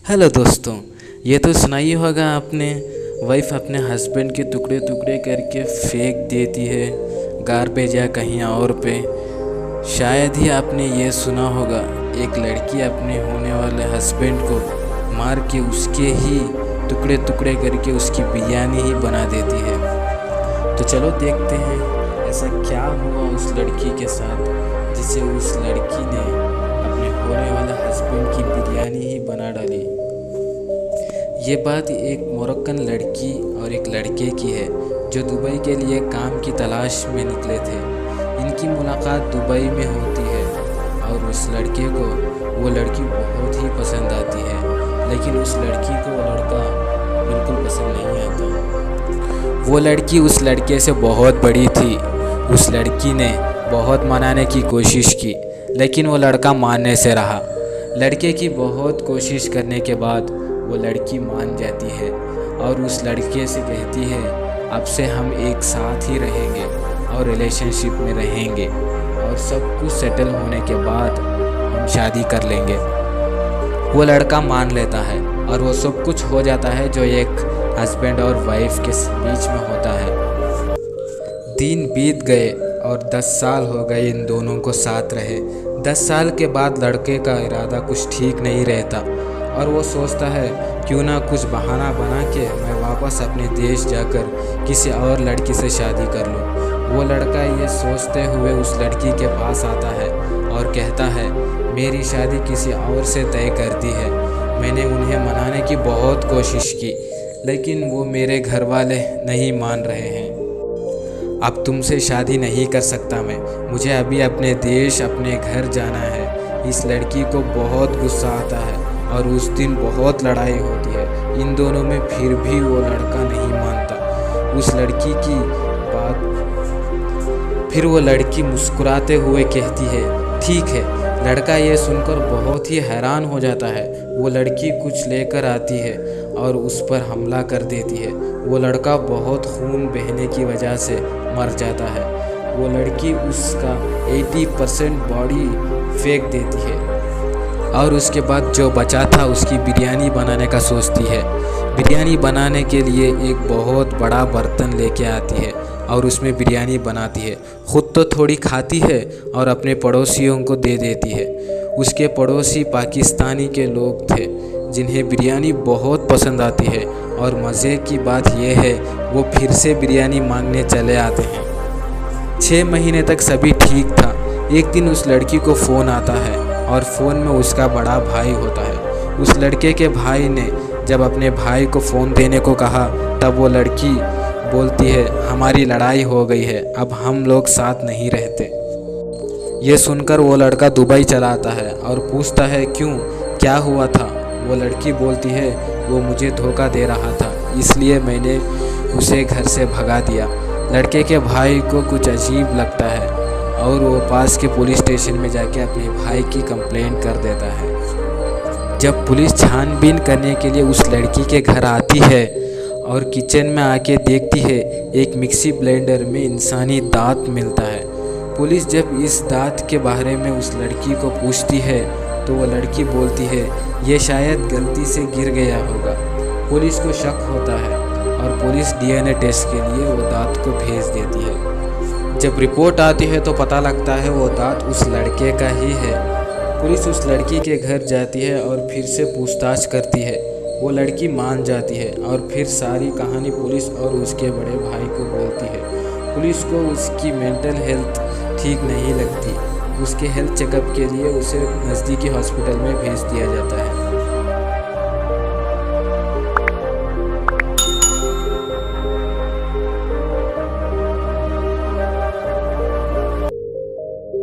Hello दोस्तों। ये तो सुना ही होगा आपने, वाइफ अपने हस्बैंड के टुकड़े टुकड़े करके फेंक देती है गार्बेज या कहीं और पे। शायद ही आपने ये सुना होगा एक लड़की अपने होने वाले हस्बैंड को मार के उसके ही टुकड़े टुकड़े करके उसकी बिरयानी ही बना देती है। तो चलो देखते हैं ऐसा क्या हुआ उस लड़की के साथ जिससे उस लड़की ने अपने होने वाले हस्बैंड की बिरयानी ही बना डाली। ये बात एक मोरक्कन लड़की और एक लड़के की है जो दुबई के लिए काम की तलाश में निकले थे। इनकी मुलाकात दुबई में होती है और उस लड़के को वो लड़की बहुत ही पसंद आती है, लेकिन उस लड़की को वो लड़का बिल्कुल पसंद नहीं आता। वो लड़की उस लड़के से बहुत बड़ी थी। उस लड़की ने बहुत मनाने की कोशिश की, लेकिन वो लड़का मानने से रहा। लड़के की बहुत कोशिश करने के बाद वो लड़की मान जाती है और उस लड़के से कहती है अब से हम एक साथ ही रहेंगे और रिलेशनशिप में रहेंगे और सब कुछ सेटल होने के बाद हम शादी कर लेंगे। वो लड़का मान लेता है और वो सब कुछ हो जाता है जो एक हस्बैंड और वाइफ के बीच में होता है। दिन बीत गए और 10 साल हो गए इन दोनों को साथ रहे। 10 साल के बाद लड़के का इरादा कुछ ठीक नहीं रहता और वो सोचता है क्यों ना कुछ बहाना बना के मैं वापस अपने देश जाकर किसी और लड़की से शादी कर लूँ। वो लड़का ये सोचते हुए उस लड़की के पास आता है और कहता है मेरी शादी किसी और से तय कर दी है। मैंने उन्हें मनाने की बहुत कोशिश की, लेकिन वो मेरे घर वाले नहीं मान रहे हैं। अब तुमसे शादी नहीं कर सकता मैं, मुझे अभी अपने देश अपने घर जाना है। इस लड़की को बहुत गुस्सा आता है और उस दिन बहुत लड़ाई होती है इन दोनों में, फिर भी वो लड़का नहीं मानता उस लड़की की बात। फिर वो लड़की मुस्कुराते हुए कहती है ठीक है। लड़का ये सुनकर बहुत ही हैरान हो जाता है। वो लड़की कुछ लेकर आती है और उस पर हमला कर देती है। वो लड़का बहुत खून बहने की वजह से मर जाता है। वो लड़की उसका 80% बॉडी फेंक देती है और उसके बाद जो बचा था उसकी बिरयानी बनाने का सोचती है। बिरयानी बनाने के लिए एक बहुत बड़ा बर्तन लेके आती है और उसमें बिरयानी बनाती है। ख़ुद तो थोड़ी खाती है और अपने पड़ोसियों को दे देती है। उसके पड़ोसी पाकिस्तानी के लोग थे जिन्हें बिरयानी बहुत पसंद आती है और मज़े की बात यह है वो फिर से बिरयानी मांगने चले आते हैं। 6 महीने तक सभी ठीक था। एक दिन उस लड़की को फ़ोन आता है और फ़ोन में उसका बड़ा भाई होता है। उस लड़के के भाई ने जब अपने भाई को फ़ोन देने को कहा तब वो लड़की बोलती है हमारी लड़ाई हो गई है, अब हम लोग साथ नहीं रहते। ये सुनकर वो लड़का दुबई चला आता है और पूछता है क्यों, क्या हुआ था। वो लड़की बोलती है वो मुझे धोखा दे रहा था, इसलिए मैंने उसे घर से भगा दिया। लड़के के भाई को कुछ अजीब लगता है और वो पास के पुलिस स्टेशन में जाके अपने भाई की कंप्लेंट कर देता है। जब पुलिस छानबीन करने के लिए उस लड़की के घर आती है और किचन में आके देखती है एक मिक्सी ब्लेंडर में इंसानी दांत मिलता है। पुलिस जब इस दांत के बारे में उस लड़की को पूछती है तो वो लड़की बोलती है ये शायद गलती से गिर गया होगा। पुलिस को शक होता है और पुलिस DNA टेस्ट के लिए वो दांत को भेज देती है। जब रिपोर्ट आती है तो पता लगता है वो दांत उस लड़के का ही है। पुलिस उस लड़की के घर जाती है और फिर से पूछताछ करती है। वो लड़की मान जाती है और फिर सारी कहानी पुलिस और उसके बड़े भाई को बोलती है। पुलिस को उसकी मेंटल हेल्थ ठीक नहीं लगती। उसके हेल्थ चेकअप के लिए उसे नज़दीकी हॉस्पिटल में भेज दिया जाता है।